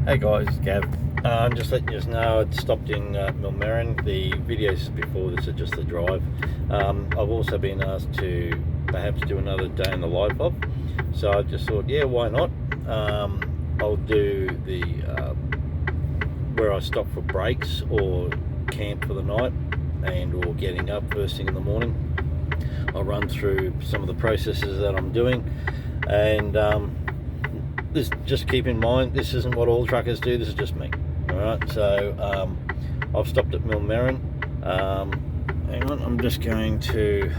Hey guys, Gav. I'm just letting you know I'd stopped in Melbourne. The videos before this are just the drive. I've also been asked to perhaps do another day in the life of, so I just thought, yeah, why not? I'll do the where I stop for breaks or camp for the night and or getting up first thing in the morning. I'll run through some of the processes that I'm doing, and just keep in mind, this isn't what all truckers do, this is just me. Alright, so I've stopped at Melbourne. Hang on, I'm just going to,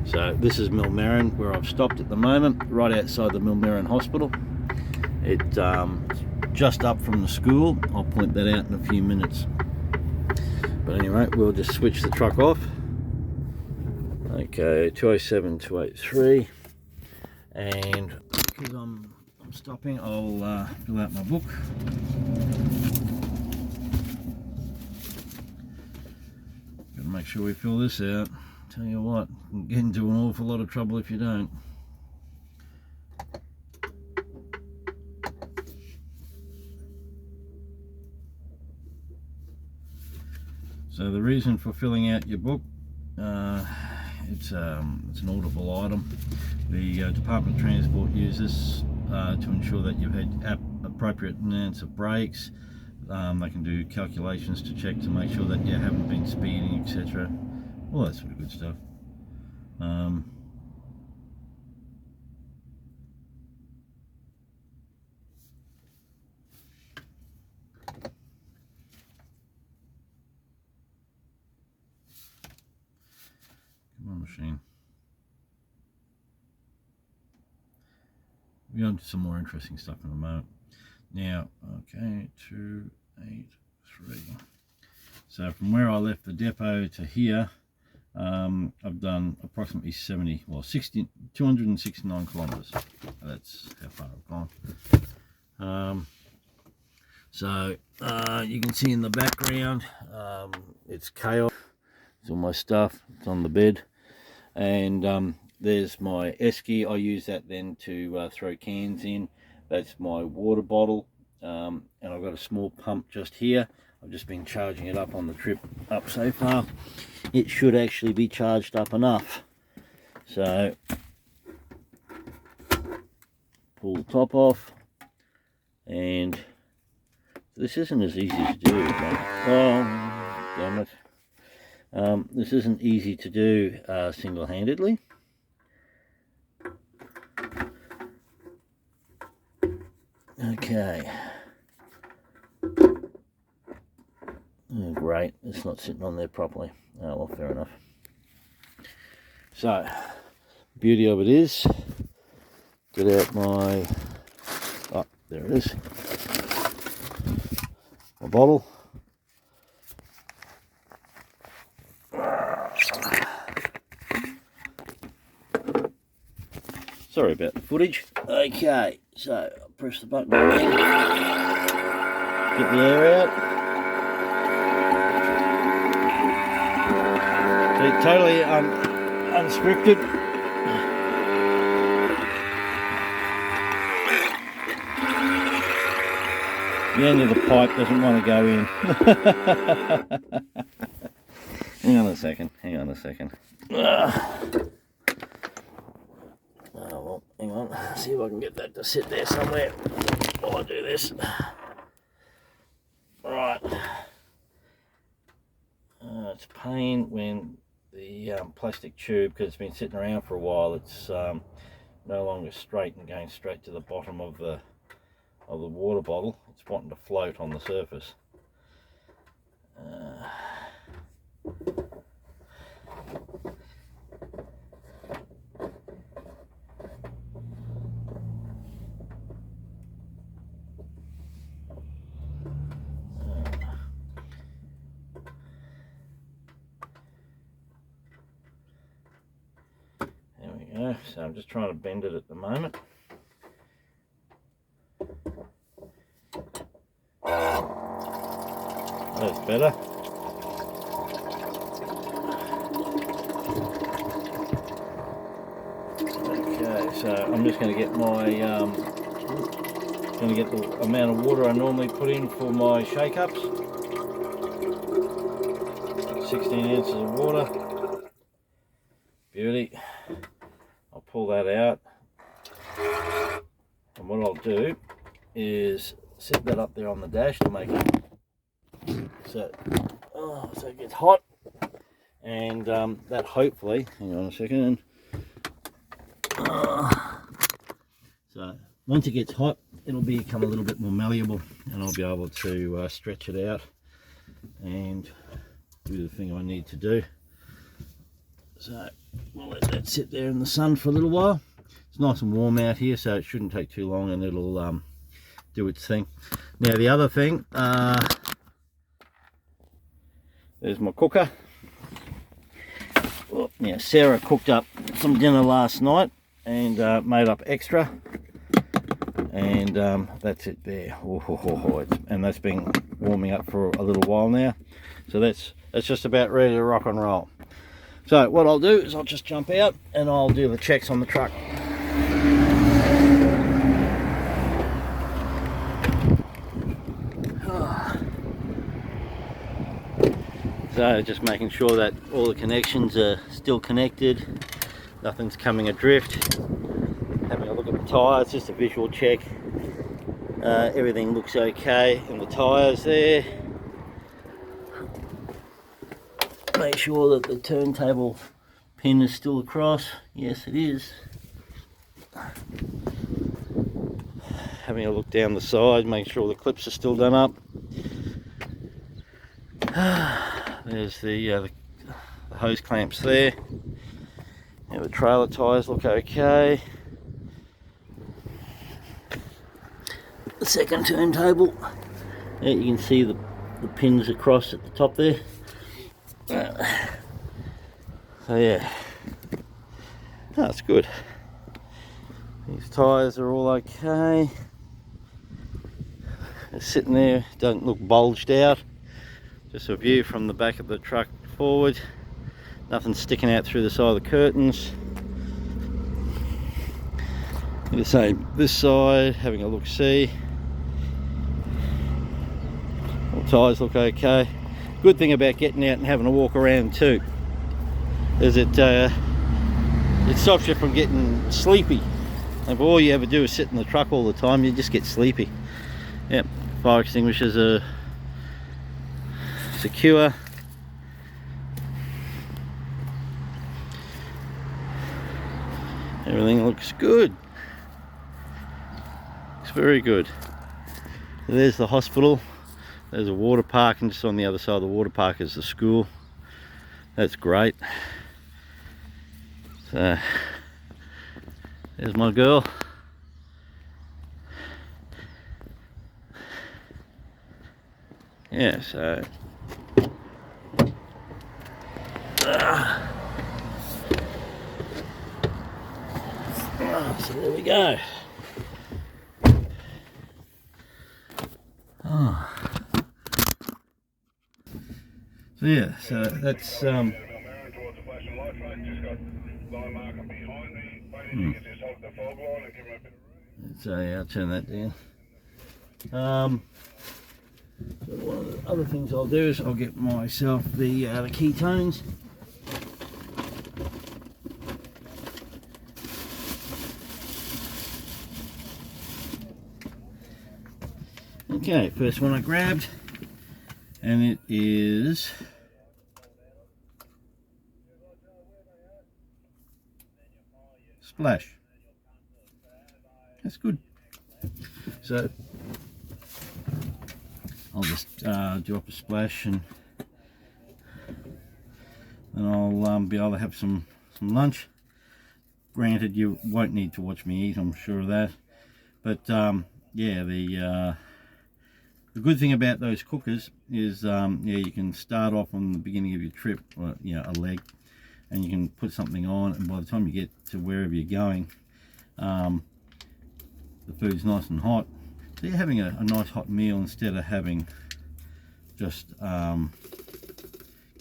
so this is Melbourne where I've stopped at the moment, right outside the Melbourne hospital. It's just up from the school. I'll point that out in a few minutes. But anyway, we'll just switch the truck off. Okay, 207, 283. And because I'm stopping, I'll fill out my book. Gotta make sure we fill this out. Tell you what, you can get into an awful lot of trouble if you don't. So the reason for filling out your book, it's an audible item. The Department of Transport uses to ensure that you've had appropriate amounts of brakes. They can do calculations to check to make sure that you haven't been speeding, etc. All that sort of good stuff. Come on, machine. We're going to some more interesting stuff in a moment. Now, okay, 283. So from where I left the depot to here, I've done approximately 269 kilometres. That's how far I've gone. So you can see in the background, it's chaos. It's all my stuff. It's on the bed, and there's my esky. I use that then to throw cans in. That's my water bottle, and I've got a small pump just here. I've just been charging it up on the trip up so far. It should actually be charged up enough. So pull the top off, and this isn't as easy to do. Oh, damn it. This isn't easy to do single-handedly. Okay. Oh, great, it's not sitting on there properly. Oh, well, fair enough. So, beauty of it is, get out my, oh, there it is, my bottle. Sorry about the footage. Okay, so I'll press the button again. Get the air out. See, totally unscripted. The end of the pipe doesn't want to go in. Hang on a second. Well, hang on, see if I can get that to sit there somewhere while I do this. Right. It's a pain when the plastic tube, because it's been sitting around for a while, it's no longer straight and going straight to the bottom of the water bottle. It's wanting to float on the surface. So I'm just trying to bend it at the moment. That's better. Okay. Okay, so I'm just going to get my the amount of water I normally put in for my shake ups. 16 ounces of water. Beauty. I'll pull that out, and what I'll do is set that up there on the dash to make it so it gets hot, and that hopefully, hang on a second, so once it gets hot it'll become a little bit more malleable and I'll be able to stretch it out and do the thing I need to do. So we'll let that sit there in the sun for a little while. It's nice and warm out here, so it shouldn't take too long and it'll do its thing. Now the other thing, there's my cooker. Well, now Sarah cooked up some dinner last night and made up extra, and that's it there. And that's been warming up for a little while now, so that's just about ready to rock and roll. So what I'll do is I'll just jump out and I'll do the checks on the truck. So just making sure that all the connections are still connected, nothing's coming adrift. Having a look at the tyres, just a visual check. Everything looks okay in the tyres there. Make sure that the turntable pin is still across. Yes, it is. Having a look down the side, making sure the clips are still done up. There's the hose clamps there. Now the trailer tyres look okay. The second turntable, there you can see the pins across at the top there. So yeah, that's good. These tyres are all okay. They're sitting there, don't look bulged out. Just a view from the back of the truck forward. Nothing sticking out through the side of the curtains. The same this side, having a look see. All tyres look okay. Good thing about getting out and having a walk around too is it stops you from getting sleepy. If all you ever do is sit in the truck all the time, you just get sleepy. Yep, fire extinguishers are secure. Everything looks good. Looks very good. So there's the hospital. There's a water park, and just on the other side of the water park is the school. That's great. So there's my girl. Yeah, so so there we go. So yeah, so that's so yeah, I'll turn that down. So one of the other things I'll do is I'll get myself the ketones. Okay, first one I grabbed, and it is Splash. That's good. So I'll just drop a splash, and then I'll be able to have some lunch. Granted, you won't need to watch me eat, I'm sure of that. But yeah, the good thing about those cookers is yeah, you can start off on the beginning of your trip, or you know, a leg, and you can put something on, and by the time you get to wherever you're going, the food's nice and hot. So you're having a nice hot meal instead of having just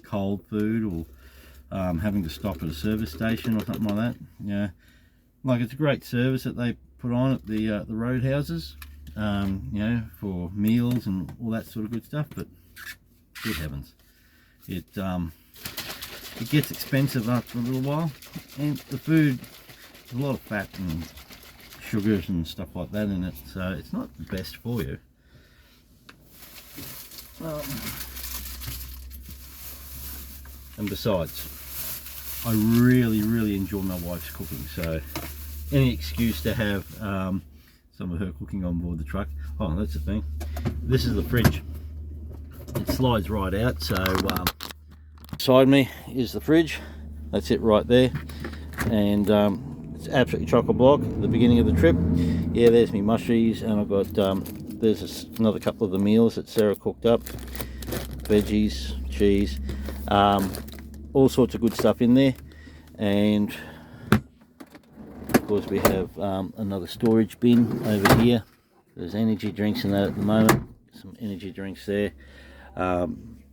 cold food, or having to stop at a service station or something like that. Yeah, like, it's a great service that they put on at the roadhouses, you know, for meals and all that sort of good stuff. But good heavens, it gets expensive after a little while, and the food, there's a lot of fat and sugars and stuff like that in it, so it's not the best for you. And besides, I really enjoy my wife's cooking, so any excuse to have some of her cooking on board the truck. Oh, that's the thing, this is the fridge. It slides right out, so beside me is the fridge. That's it right there, and it's absolutely chock-a-block at the beginning of the trip. Yeah, there's me mushies, and I've got there's another couple of the meals that Sarah cooked up, veggies, cheese, all sorts of good stuff in there. And of course we have another storage bin over here. There's energy drinks in that at the moment, some energy drinks there.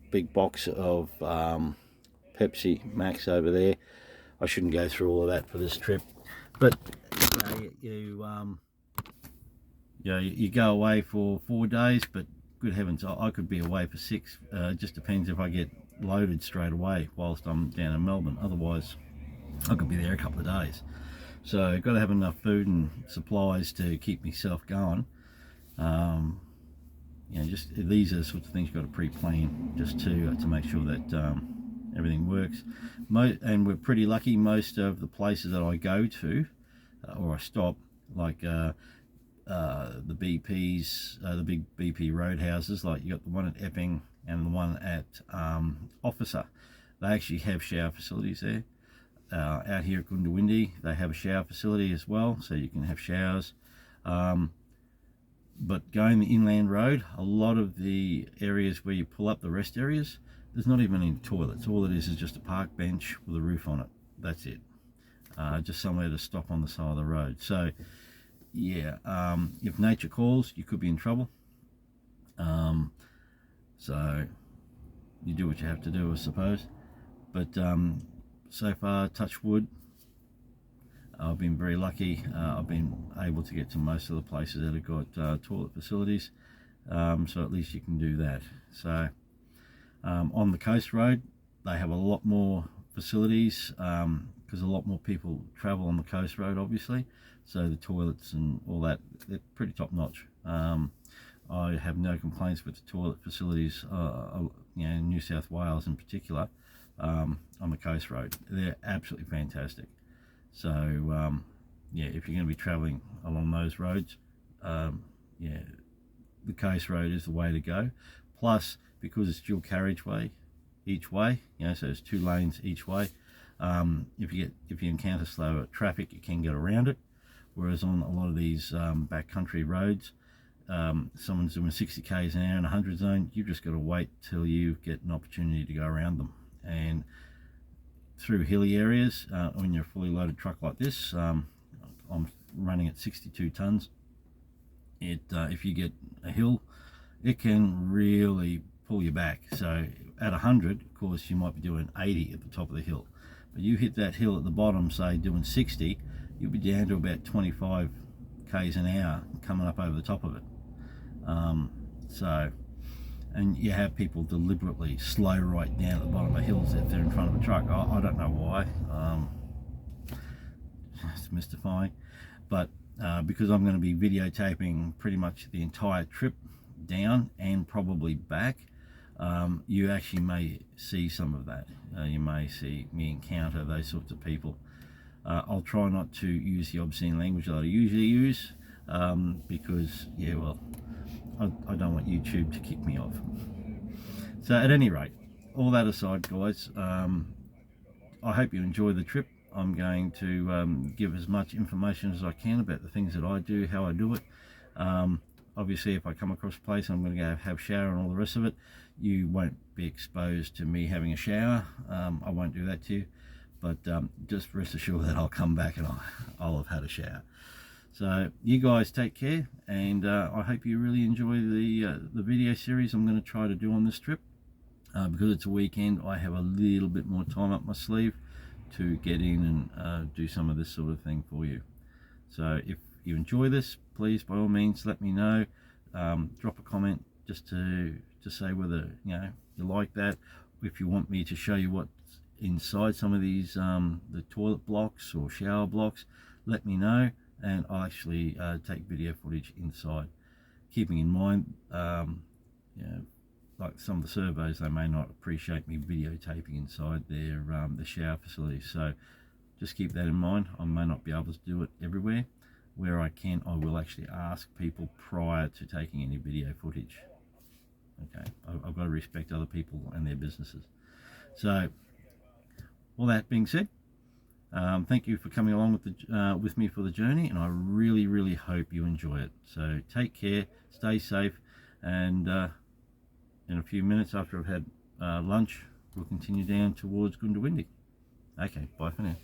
Big box of Pepsi Max over there. I shouldn't go through all of that for this trip, but you go away for 4 days, but good heavens, I could be away for 6. It just depends if I get loaded straight away whilst I'm down in Melbourne. Otherwise I could be there a couple of days. So I've got to have enough food and supplies to keep myself going. You know, just these are the sorts of things you've got to pre-plan, just to make sure that everything works. And we're pretty lucky, most of the places that I go to or I stop, like the BP's, the big BP roadhouses, like you got the one at Epping and the one at Officer. They actually have shower facilities there. Out here at Goondiwindi, they have a shower facility as well, so you can have showers. But going the inland road, a lot of the areas where you pull up, the rest areas, there's not even any toilets. All it is just a park bench with a roof on it. That's it. Just somewhere to stop on the side of the road. So yeah, if nature calls, you could be in trouble. So you do what you have to do, I suppose. But so far, touch wood, I've been very lucky. I've been able to get to most of the places that have got toilet facilities, so at least you can do that. So on the coast road, they have a lot more facilities because a lot more people travel on the coast road, obviously, so the toilets and all that, they're pretty top notch. I have no complaints with the toilet facilities, you know, in New South Wales in particular, on the coast road. They're absolutely fantastic. So yeah, if you're going to be traveling along those roads, yeah, the coast road is the way to go. Plus, because it's dual carriageway each way, you know, so it's 2 lanes each way. If you encounter slower traffic, you can get around it. Whereas on a lot of these backcountry roads, someone's doing 60 k's an hour in a 100 zone, you've just got to wait till you get an opportunity to go around them. And through hilly areas, when you're a fully loaded truck like this, I'm running at 62 tons. If you get a hill, it can really pull you back. So at 100, of course, you might be doing 80 at the top of the hill, but you hit that hill at the bottom, say doing 60, you'll be down to about 25 k's an hour coming up over the top of it. And you have people deliberately slow right down at the bottom of hills if they're in front of a truck. I don't know why. It's mystifying. But because I'm going to be videotaping pretty much the entire trip down and probably back, you actually may see some of that. You may see me encounter those sorts of people. I'll try not to use the obscene language that I usually use, because, yeah, well, I don't want YouTube to kick me off. So at any rate, all that aside, guys, I hope you enjoy the trip. I'm going to give as much information as I can about the things that I do, how I do it. Obviously, if I come across a place I'm going to go have a shower and all the rest of it, you won't be exposed to me having a shower. I won't do that to you, but just rest assured that I'll come back and I'll have had a shower. So you guys take care, and I hope you really enjoy the video series I'm going to try to do on this trip. Because it's a weekend, I have a little bit more time up my sleeve to get in and do some of this sort of thing for you. So if you enjoy this, please by all means let me know. Drop a comment just to say whether you like that. If you want me to show you what's inside some of these the toilet blocks or shower blocks, let me know, and I'll actually take video footage inside, keeping in mind like some of the servos, they may not appreciate me videotaping inside their the shower facilities. So just keep that in mind. I may not be able to do it everywhere. Where I can, I will actually ask people prior to taking any video footage. Okay, I've got to respect other people and their businesses. So all that being said, thank you for coming along with me for the journey, and I really hope you enjoy it. So take care, stay safe, and in a few minutes after I've had lunch, we'll continue down towards Goondiwindi. Okay, bye for now.